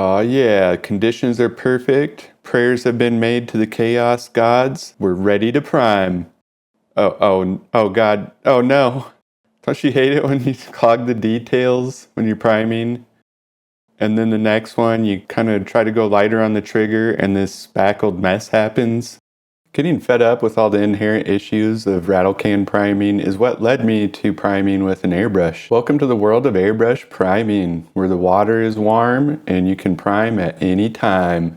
Oh yeah, conditions are perfect. Prayers have been made to the chaos gods. We're ready to prime. Oh God. Oh no. Don't you hate it when you clog the details when you're priming? And then the next one, you kind of try to go lighter on the trigger and this spackled mess happens. Getting fed up with all the inherent issues of rattle can priming is what led me to priming with an airbrush. Welcome to the world of airbrush priming, where the water is warm and you can prime at any time.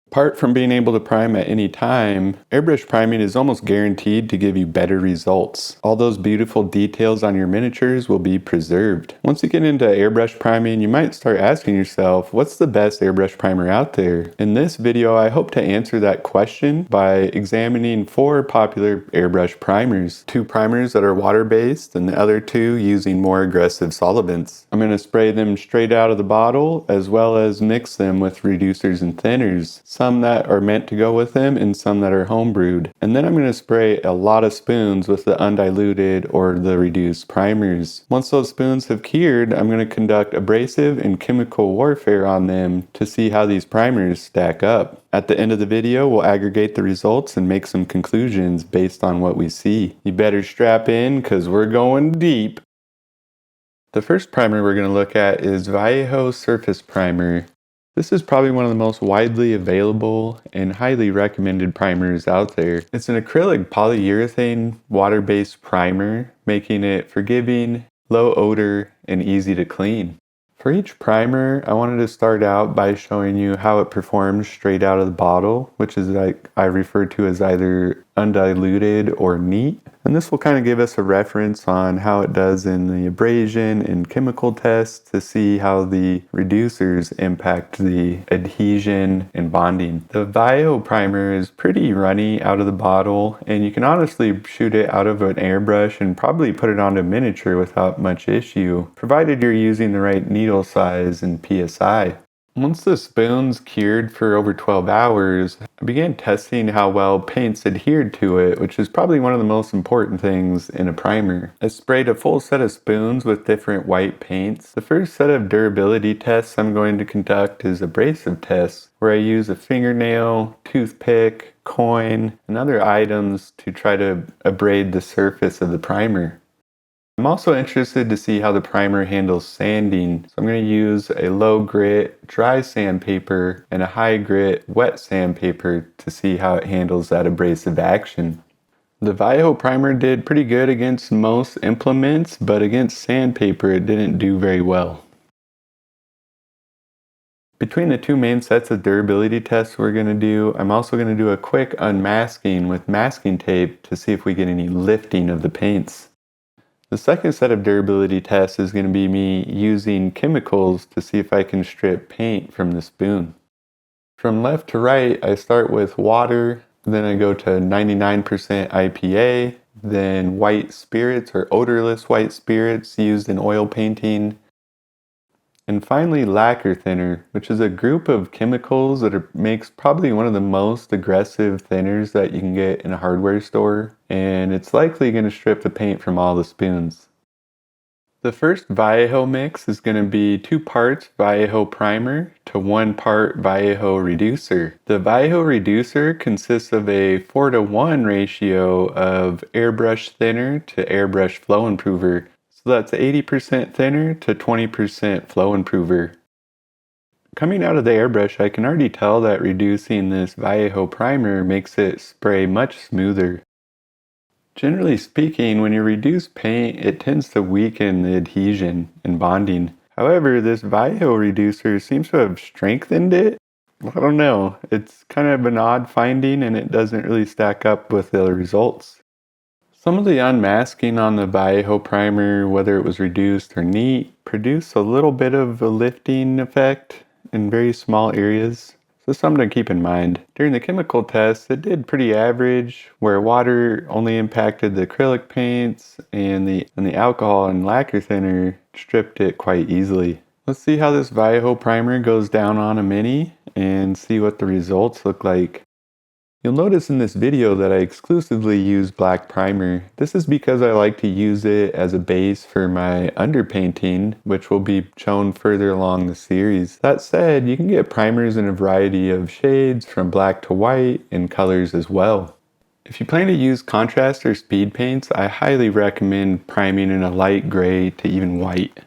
Apart from being able to prime at any time, airbrush priming is almost guaranteed to give you better results. All those beautiful details on your miniatures will be preserved. Once you get into airbrush priming, you might start asking yourself, what's the best airbrush primer out there? In this video, I hope to answer that question by examining 4 popular airbrush primers. 2 primers that are water-based and the other 2 using more aggressive solvents. I'm going to spray them straight out of the bottle as well as mix them with reducers and thinners. Some that are meant to go with them and some that are homebrewed. And then I'm going to spray a lot of spoons with the undiluted or the reduced primers. Once those spoons have cured, I'm going to conduct abrasive and chemical warfare on them to see how these primers stack up. At the end of the video, we'll aggregate the results and make some conclusions based on what we see. You better strap in because we're going deep. The first primer we're going to look at is Vallejo Surface Primer. This is probably one of the most widely available and highly recommended primers out there. It's an acrylic polyurethane water-based primer, making it forgiving, low odor, and easy to clean. For each primer, I wanted to start out by showing you how it performs straight out of the bottle, which is like I refer to as either undiluted or neat. And this will kind of give us a reference on how it does in the abrasion and chemical tests to see how the reducers impact the adhesion and bonding. The Vallejo primer is pretty runny out of the bottle, and you can honestly shoot it out of an airbrush and probably put it onto a miniature without much issue, provided you're using the right needle size and PSI. Once the spoon's cured for over 12 hours, I began testing how well paints adhered to it, which is probably one of the most important things in a primer. I sprayed a full set of spoons with different white paints. The first set of durability tests I'm going to conduct is abrasive tests, where I use a fingernail, toothpick, coin, and other items to try to abrade the surface of the primer. I'm also interested to see how the primer handles sanding, so I'm going to use a low grit dry sandpaper and a high grit wet sandpaper to see how it handles that abrasive action. The Vallejo primer did pretty good against most implements, but against sandpaper it didn't do very well. Between the 2 main sets of durability tests we're going to do, I'm also going to do a quick unmasking with masking tape to see if we get any lifting of the paints. The second set of durability tests is going to be me using chemicals to see if I can strip paint from the spoon. From left to right, I start with water, then I go to 99% IPA, then white spirits or odorless white spirits used in oil painting, and finally lacquer thinner, which is a group of chemicals that makes probably one of the most aggressive thinners that you can get in a hardware store, and it's likely going to strip the paint from all the spoons. The first Vallejo mix is going to be 2 parts Vallejo primer to 1 part Vallejo reducer. The Vallejo reducer consists of a 4:1 ratio of airbrush thinner to airbrush flow improver. So that's 80% thinner to 20% flow improver. Coming out of the airbrush, I can already tell that reducing this Vallejo primer makes it spray much smoother. Generally speaking, when you reduce paint, it tends to weaken the adhesion and bonding. However, this Vallejo reducer seems to have strengthened it. I don't know, it's kind of an odd finding and it doesn't really stack up with the results. Some of the unmasking on the Vallejo primer, whether it was reduced or neat, produced a little bit of a lifting effect in very small areas. So something to keep in mind. During the chemical test, it did pretty average, where water only impacted the acrylic paints and the alcohol and lacquer thinner stripped it quite easily. Let's see how this Vallejo primer goes down on a mini and see what the results look like. You'll notice in this video that I exclusively use black primer. This is because I like to use it as a base for my underpainting, which will be shown further along the series. That said, you can get primers in a variety of shades from black to white and colors as well. If you plan to use contrast or speed paints, I highly recommend priming in a light gray to even white.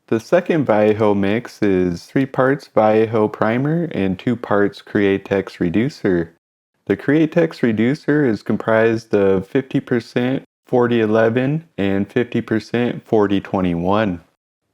The second Vallejo mix is 3 parts Vallejo Primer and 2 parts Createx Reducer. The Createx Reducer is comprised of 50% 4011 and 50% 4021.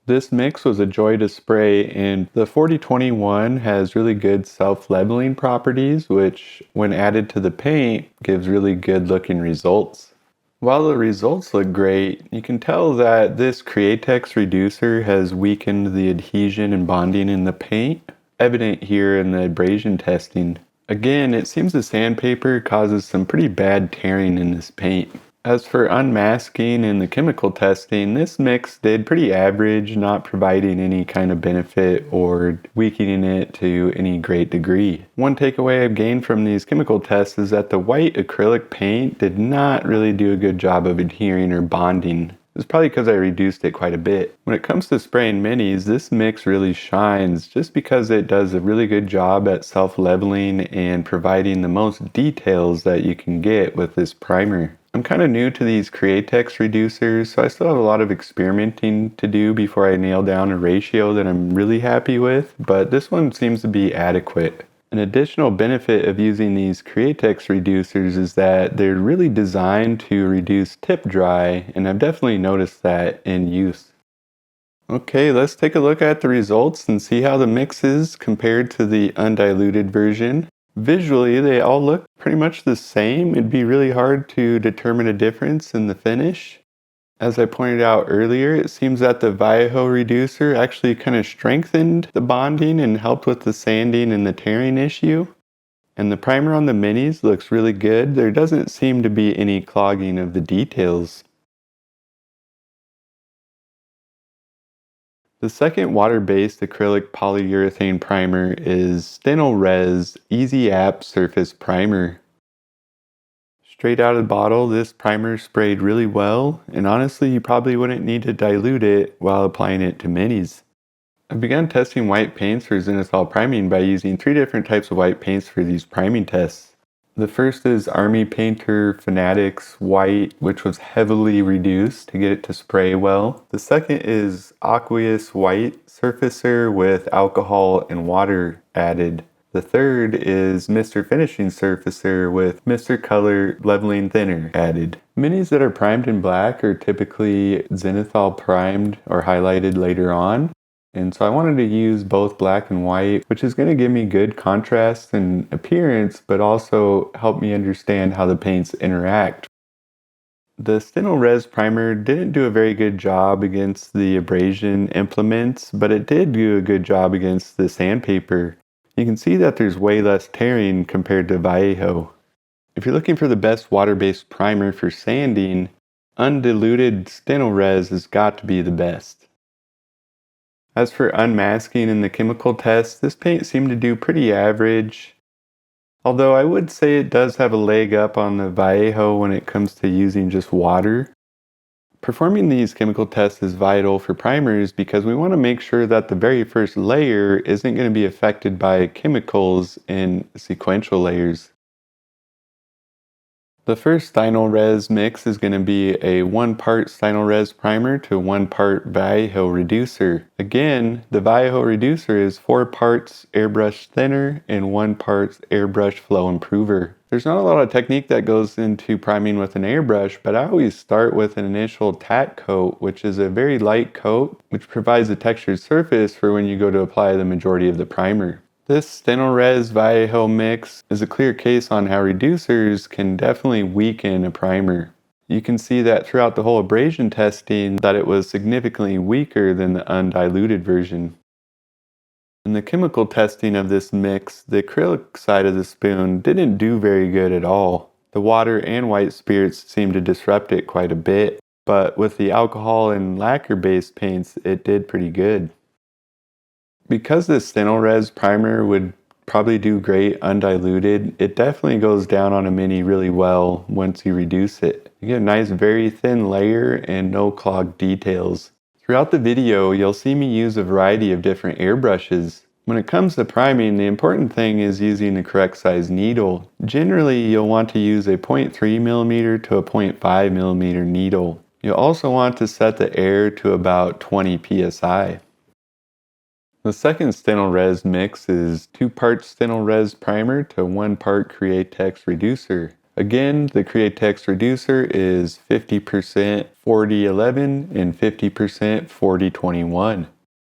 This mix was a joy to spray, and the 4021 has really good self-leveling properties, which when added to the paint gives really good looking results. While the results look great, you can tell that this Createx Reducer has weakened the adhesion and bonding in the paint, evident here in the abrasion testing. Again, it seems the sandpaper causes some pretty bad tearing in this paint. As for unmasking and the chemical testing, this mix did pretty average, not providing any kind of benefit or weakening it to any great degree. One takeaway I've gained from these chemical tests is that the white acrylic paint did not really do a good job of adhering or bonding. It's probably because I reduced it quite a bit. When it comes to spraying minis, this mix really shines just because it does a really good job at self-leveling and providing the most details that you can get with this primer. I'm kind of new to these Createx reducers, so I still have a lot of experimenting to do before I nail down a ratio that I'm really happy with, but this one seems to be adequate. An additional benefit of using these Createx reducers is that they're really designed to reduce tip dry, and I've definitely noticed that in use. Okay, let's take a look at the results and see how the mix is compared to the undiluted version. Visually, they all look pretty much the same. It'd be really hard to determine a difference in the finish. As I pointed out earlier, it seems that the Vallejo reducer actually kind of strengthened the bonding and helped with the sanding and the tearing issue. And the primer on the minis looks really good. There doesn't seem to be any clogging of the details. The second water-based acrylic polyurethane primer is Stynylrez Easy App Surface Primer. Straight out of the bottle, this primer sprayed really well, and honestly you probably wouldn't need to dilute it while applying it to minis. I've begun testing white paints for zenithal priming by using 3 different types of white paints for these priming tests. The first is Army Painter Fanatics White, which was heavily reduced to get it to spray well. The second is Aqueous White Surfacer with alcohol and water added. The third is Mr. Finishing Surfacer with Mr. Color Leveling Thinner added. Minis that are primed in black are typically zenithal primed or highlighted later on. And so I wanted to use both black and white, which is going to give me good contrast and appearance, but also help me understand how the paints interact. The Stynylrez Primer didn't do a very good job against the abrasion implements, but it did do a good job against the sandpaper. You can see that there's way less tearing compared to Vallejo. If you're looking for the best water-based primer for sanding, undiluted Stynylrez has got to be the best. As for unmasking in the chemical test, this paint seemed to do pretty average. Although I would say it does have a leg up on the Vallejo when it comes to using just water. Performing these chemical tests is vital for primers because we want to make sure that the very first layer isn't going to be affected by chemicals in sequential layers. The first Stynylrez mix is going to be a 1 part Stynylrez primer to 1 part Vallejo reducer. Again, the Vallejo reducer is 4 parts airbrush thinner and 1 part airbrush flow improver. There's not a lot of technique that goes into priming with an airbrush, but I always start with an initial tack coat, which is a very light coat, which provides a textured surface for when you go to apply the majority of the primer. This Stynylrez Vallejo mix is a clear case on how reducers can definitely weaken a primer. You can see that throughout the whole abrasion testing that it was significantly weaker than the undiluted version. In the chemical testing of this mix, the acrylic side of the spoon didn't do very good at all. The water and white spirits seemed to disrupt it quite a bit, but with the alcohol and lacquer-based paints, it did pretty good. Because this Stynylrez primer would probably do great undiluted. It definitely goes down on a mini really well once you reduce it. You get a nice very thin layer and no clogged details. Throughout the video, you'll see me use a variety of different airbrushes. When it comes to priming, the important thing is using the correct size needle. Generally, you'll want to use a 0.3mm to a 0.5mm needle. You'll also want to set the air to about 20 psi. The second Stynylrez mix is 2 parts Stynylrez Primer to 1 part Createx Reducer. Again, the Createx Reducer is 50% 4011 and 50% 4021.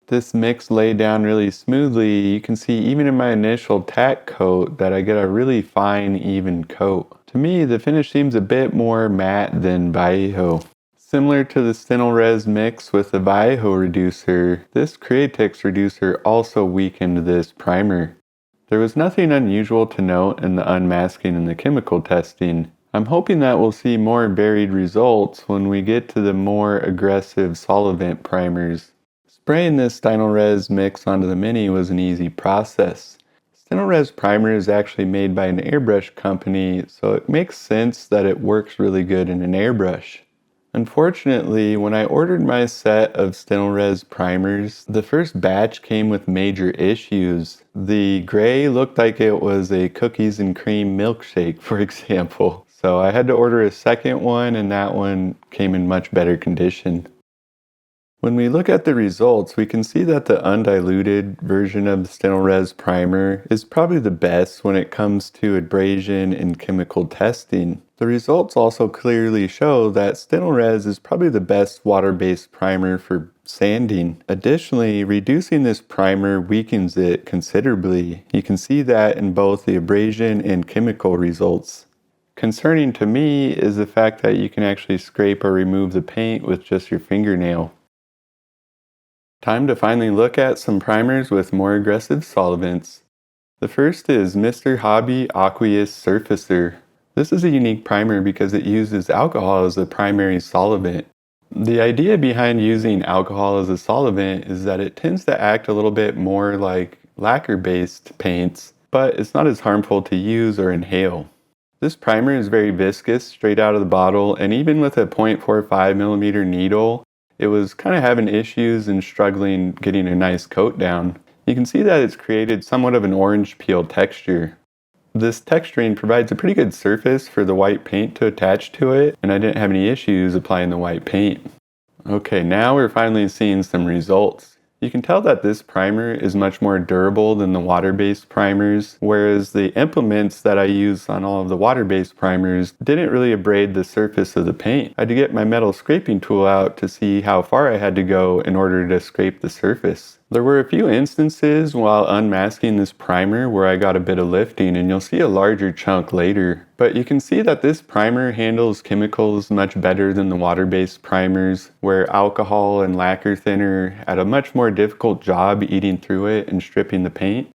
This mix laid down really smoothly. You can see even in my initial tack coat that I get a really fine, even coat. To me, the finish seems a bit more matte than Vallejo. Similar to the Stynylrez mix with the Vallejo reducer, this Createx reducer also weakened this primer. There was nothing unusual to note in the unmasking and the chemical testing. I'm hoping that we'll see more varied results when we get to the more aggressive solvent primers. Spraying this Stynylrez mix onto the Mini was an easy process. Stynylrez Primer is actually made by an airbrush company, so it makes sense that it works really good in an airbrush. Unfortunately, when I ordered my set of Stynylrez primers, the first batch came with major issues. The gray looked like it was a cookies and cream milkshake, for example. So I had to order a second one, and that one came in much better condition. When we look at the results, we can see that the undiluted version of the Stynylrez primer is probably the best when it comes to abrasion and chemical testing. The results also clearly show that Stynylrez is probably the best water-based primer for sanding. Additionally, reducing this primer weakens it considerably. You can see that in both the abrasion and chemical results. Concerning to me is the fact that you can actually scrape or remove the paint with just your fingernail. Time to finally look at some primers with more aggressive solvents. The first is Mr. Hobby Aqueous Surfacer. This is a unique primer because it uses alcohol as the primary solvent. The idea behind using alcohol as a solvent is that it tends to act a little bit more like lacquer-based paints, but it's not as harmful to use or inhale. This primer is very viscous straight out of the bottle, and even with a 0.45mm needle, it was kind of having issues and struggling getting a nice coat down. You can see that it's created somewhat of an orange peel texture. This texturing provides a pretty good surface for the white paint to attach to it, and I didn't have any issues applying the white paint. Okay, now we're finally seeing some results. You can tell that this primer is much more durable than the water-based primers, whereas the implements that I use on all of the water-based primers didn't really abrade the surface of the paint. I had to get my metal scraping tool out to see how far I had to go in order to scrape the surface. There were a few instances while unmasking this primer where I got a bit of lifting, and you'll see a larger chunk later. But you can see that this primer handles chemicals much better than the water-based primers, where alcohol and lacquer thinner had a much more difficult job eating through it and stripping the paint.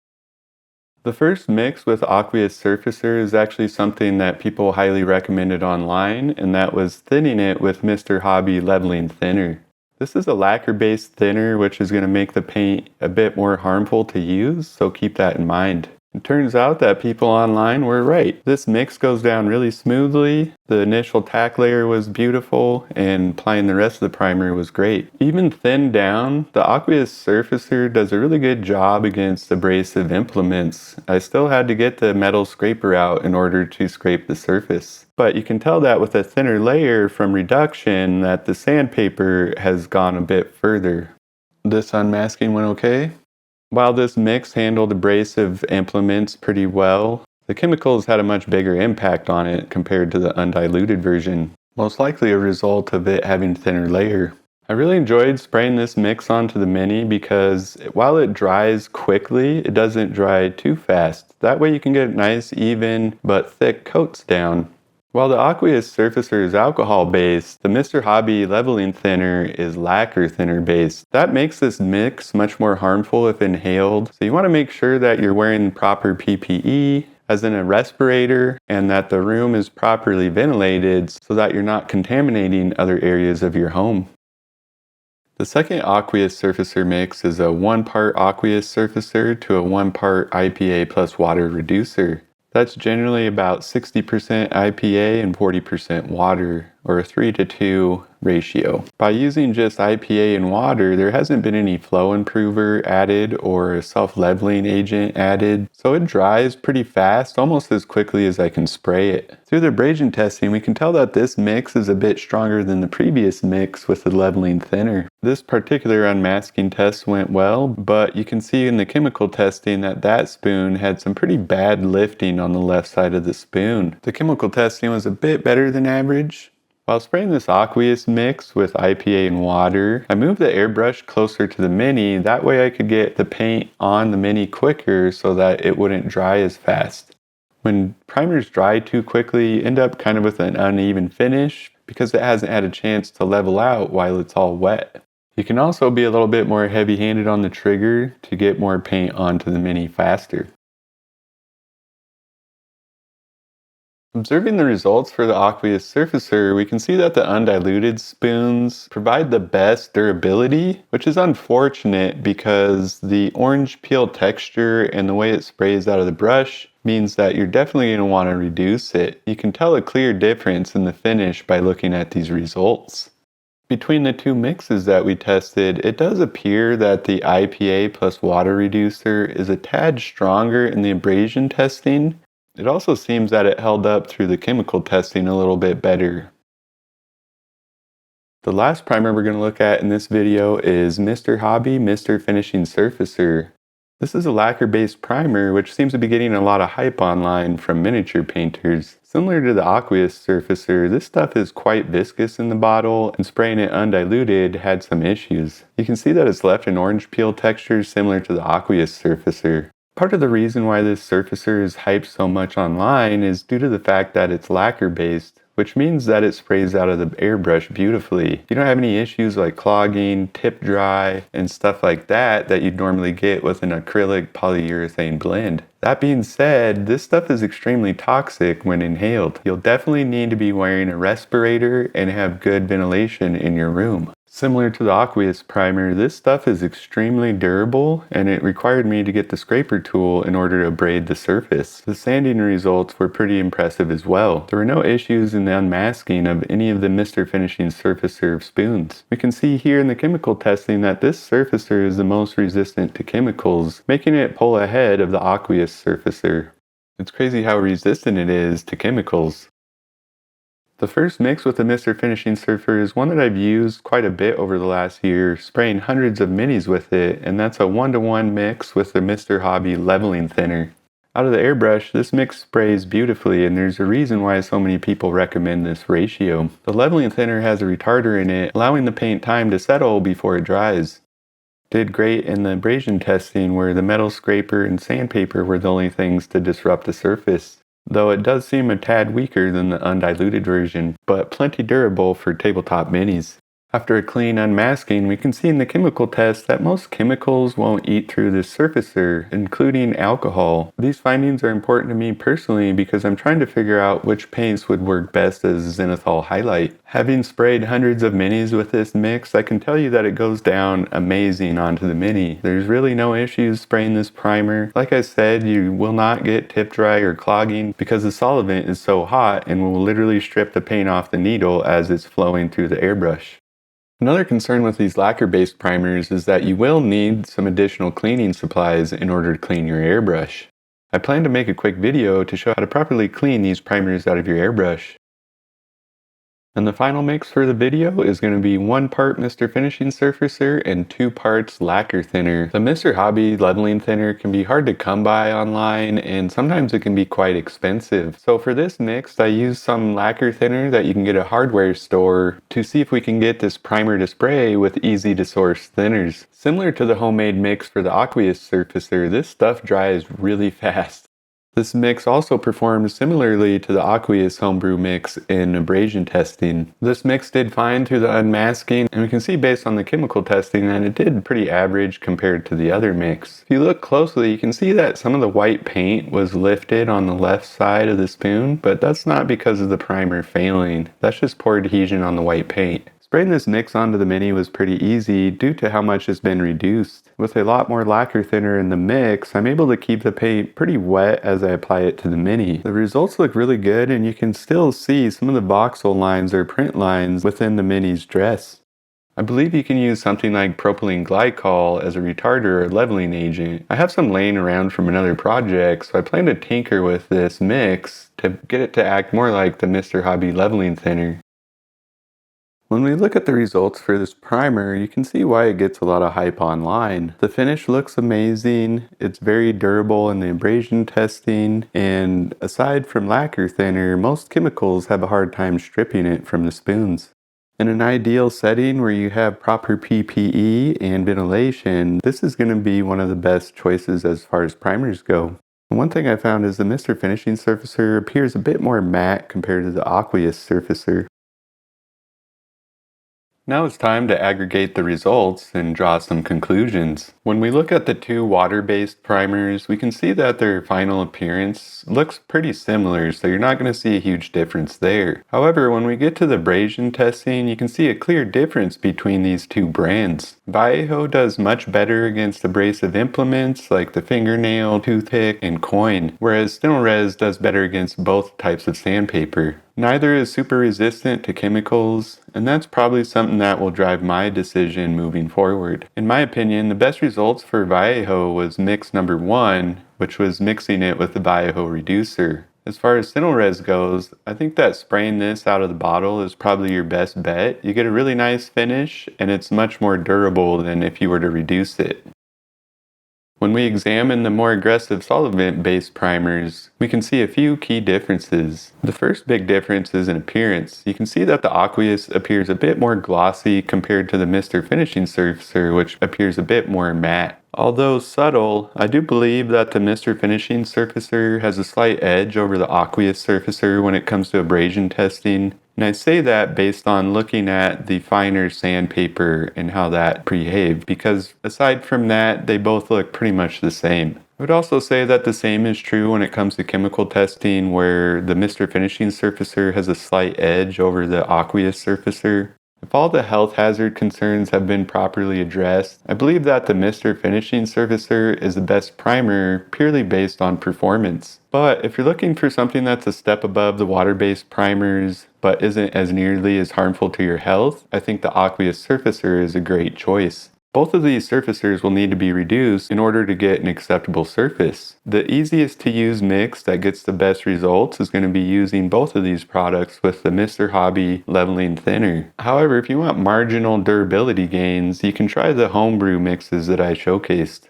The first mix with Aqueous Surfacer is actually something that people highly recommended online, and that was thinning it with Mr. Hobby Leveling Thinner. This is a lacquer-based thinner, which is going to make the paint a bit more harmful to use, so keep that in mind. It turns out that people online were right. This mix goes down really smoothly, the initial tack layer was beautiful, and applying the rest of the primer was great. Even thinned down, the Aqueous Surfacer does a really good job against abrasive implements. I still had to get the metal scraper out in order to scrape the surface. But you can tell that with a thinner layer from reduction that the sandpaper has gone a bit further. This unmasking went okay. While this mix handled abrasive implements pretty well, the chemicals had a much bigger impact on it compared to the undiluted version, most likely a result of it having thinner layer. I really enjoyed spraying this mix onto the Mini because while it dries quickly, it doesn't dry too fast. That way you can get nice, even, but thick coats down. While the Aqueous Surfacer is alcohol-based, the Mr. Hobby Leveling Thinner is lacquer thinner-based. That makes this mix much more harmful if inhaled, so you want to make sure that you're wearing proper PPE, as in a respirator, and that the room is properly ventilated so that you're not contaminating other areas of your home. The second Aqueous surfacer mix is a 1-part Aqueous surfacer to a 1-part IPA plus water reducer. That's generally about 60% IPA and 40% water, or a 3:2 ratio. By using just IPA and water, there hasn't been any flow improver added or a self-leveling agent added, so it dries pretty fast, almost as quickly as I can spray it. Through the abrasion testing, we can tell that this mix is a bit stronger than the previous mix with the leveling thinner. This particular unmasking test went well, but you can see in the chemical testing that that spoon had some pretty bad lifting on the left side of the spoon. The chemical testing was a bit better than average. While spraying this aqueous mix with IPA and water, I moved the airbrush closer to the mini. That way I could get the paint on the mini quicker so that it wouldn't dry as fast. When primers dry too quickly, you end up kind of with an uneven finish because it hasn't had a chance to level out while it's all wet. You can also be a little bit more heavy-handed on the trigger to get more paint onto the mini faster. Observing the results for the aqueous surfacer, we can see that the undiluted spoons provide the best durability, which is unfortunate because the orange peel texture and the way it sprays out of the brush means that you're definitely going to want to reduce it. You can tell a clear difference in the finish by looking at these results. Between the two mixes that we tested, it does appear that the IPA plus water reducer is a tad stronger in the abrasion testing. It also seems that it held up through the chemical testing a little bit better. The last primer we're going to look at in this video is Mr. Hobby Mr. Finishing Surfacer. This is a lacquer-based primer which seems to be getting a lot of hype online from miniature painters. Similar to the aqueous surfacer, this stuff is quite viscous in the bottle, and spraying it undiluted had some issues. You can see that it's left an orange peel texture similar to the aqueous surfacer. Part of the reason why this surfacer is hyped so much online is due to the fact that it's lacquer-based, which means that it sprays out of the airbrush beautifully. You don't have any issues like clogging, tip dry, and stuff like that you'd normally get with an acrylic polyurethane blend. That being said, this stuff is extremely toxic when inhaled. You'll definitely need to be wearing a respirator and have good ventilation in your room. Similar to the aqueous primer, this stuff is extremely durable, and it required me to get the scraper tool in order to abrade the surface. The sanding results were pretty impressive as well. There were no issues in the unmasking of any of the Mr. Finishing Surfacer spoons. We can see here in the chemical testing that this surfacer is the most resistant to chemicals, making it pull ahead of the aqueous surfacer. It's crazy how resistant it is to chemicals. The first mix with the Mr. Finishing Surfer is one that I've used quite a bit over the last year, spraying hundreds of minis with it, and that's a 1-to-1 mix with the Mr. Hobby leveling thinner. Out of the airbrush, this mix sprays beautifully, and there's a reason why so many people recommend this ratio. The leveling thinner has a retarder in it, allowing the paint time to settle before it dries. Did great in the abrasion testing where the metal scraper and sandpaper were the only things to disrupt the surface. Though it does seem a tad weaker than the undiluted version, but plenty durable for tabletop minis. After a clean unmasking, we can see in the chemical test that most chemicals won't eat through this surfacer, including alcohol. These findings are important to me personally because I'm trying to figure out which paints would work best as zenithal highlight. Having sprayed hundreds of minis with this mix, I can tell you that it goes down amazing onto the mini. There's really no issues spraying this primer. Like I said, you will not get tip dry or clogging because the solvent is so hot and will literally strip the paint off the needle as it's flowing through the airbrush. Another concern with these lacquer-based primers is that you will need some additional cleaning supplies in order to clean your airbrush. I plan to make a quick video to show how to properly clean these primers out of your airbrush. And the final mix for the video is going to be 1 part Mr. Finishing Surfacer and 2 parts lacquer thinner. The Mr. Hobby leveling thinner can be hard to come by online, and sometimes it can be quite expensive. So for this mix, I used some lacquer thinner that you can get at a hardware store to see if we can get this primer to spray with easy to source thinners. Similar to the homemade mix for the aqueous surfacer, this stuff dries really fast. This mix also performed similarly to the aqueous homebrew mix in abrasion testing. This mix did fine through the unmasking, and we can see based on the chemical testing that it did pretty average compared to the other mix. If you look closely, you can see that some of the white paint was lifted on the left side of the spoon, but that's not because of the primer failing. That's just poor adhesion on the white paint. Spraying this mix onto the Mini was pretty easy due to how much it's been reduced. With a lot more lacquer thinner in the mix, I'm able to keep the paint pretty wet as I apply it to the Mini. The results look really good, and you can still see some of the voxel lines or print lines within the Mini's dress. I believe you can use something like propylene glycol as a retarder or leveling agent. I have some laying around from another project, so I plan to tinker with this mix to get it to act more like the Mr. Hobby leveling thinner. When we look at the results for this primer, you can see why it gets a lot of hype online. The finish looks amazing, it's very durable in the abrasion testing, and aside from lacquer thinner, most chemicals have a hard time stripping it from the spoons. In an ideal setting where you have proper PPE and ventilation, this is going to be one of the best choices as far as primers go. One thing I found is the Mr. Finishing Surfacer appears a bit more matte compared to the Aqueous Surfacer. Now it's time to aggregate the results and draw some conclusions. When we look at the two water-based primers, we can see that their final appearance looks pretty similar, so you're not going to see a huge difference there. However, when we get to the abrasion testing, you can see a clear difference between these two brands. Vallejo does much better against abrasive implements like the fingernail, toothpick, and coin, whereas Stynylrez does better against both types of sandpaper. Neither is super resistant to chemicals, and that's probably something that will drive my decision moving forward. In my opinion, the best results for Vallejo was mix number 1, which was mixing it with the Vallejo reducer. As far as Stynylrez goes, I think that spraying this out of the bottle is probably your best bet. You get a really nice finish, and it's much more durable than if you were to reduce it. When we examine the more aggressive solvent-based primers, we can see a few key differences. The first big difference is in appearance. You can see that the Aqueous appears a bit more glossy compared to the Mr. Finishing Surfacer, which appears a bit more matte. Although subtle, I do believe that the Mr. Finishing Surfacer has a slight edge over the Aqueous Surfacer when it comes to abrasion testing. And I say that based on looking at the finer sandpaper and how that behaved, because aside from that, they both look pretty much the same. I would also say that the same is true when it comes to chemical testing, where the Mr. Finishing Surfacer has a slight edge over the Aqueous Surfacer. If all the health hazard concerns have been properly addressed, I believe that the Mr. Finishing Surfacer is the best primer purely based on performance. But if you're looking for something that's a step above the water-based primers but isn't as nearly as harmful to your health, I think the Aqueous Surfacer is a great choice. Both of these surfacers will need to be reduced in order to get an acceptable surface. The easiest to use mix that gets the best results is going to be using both of these products with the Mr. Hobby Leveling Thinner. However, if you want marginal durability gains, you can try the homebrew mixes that I showcased.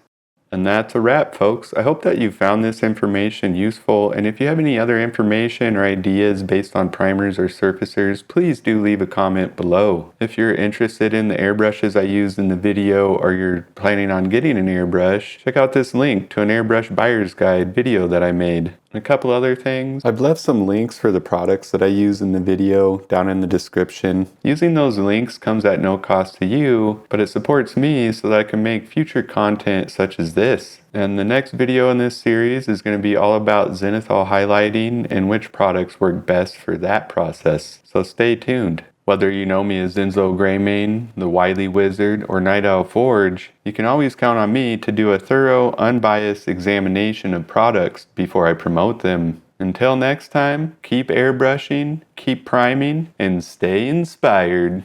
And that's a wrap, folks. I hope that you found this information useful, and if you have any other information or ideas based on primers or surfacers, please do leave a comment below. If you're interested in the airbrushes I used in the video, or you're planning on getting an airbrush, check out this link to an airbrush buyer's guide video that I made. And a couple other things. I've left some links for the products that I use in the video down in the description. Using those links comes at no cost to you, but it supports me so that I can make future content such as this. And the next video in this series is going to be all about zenithal highlighting and which products work best for that process. So stay tuned. Whether you know me as Zenzo Greymane, the Wily Wizard, or Night Owl Forge, you can always count on me to do a thorough, unbiased examination of products before I promote them. Until next time, keep airbrushing, keep priming, and stay inspired.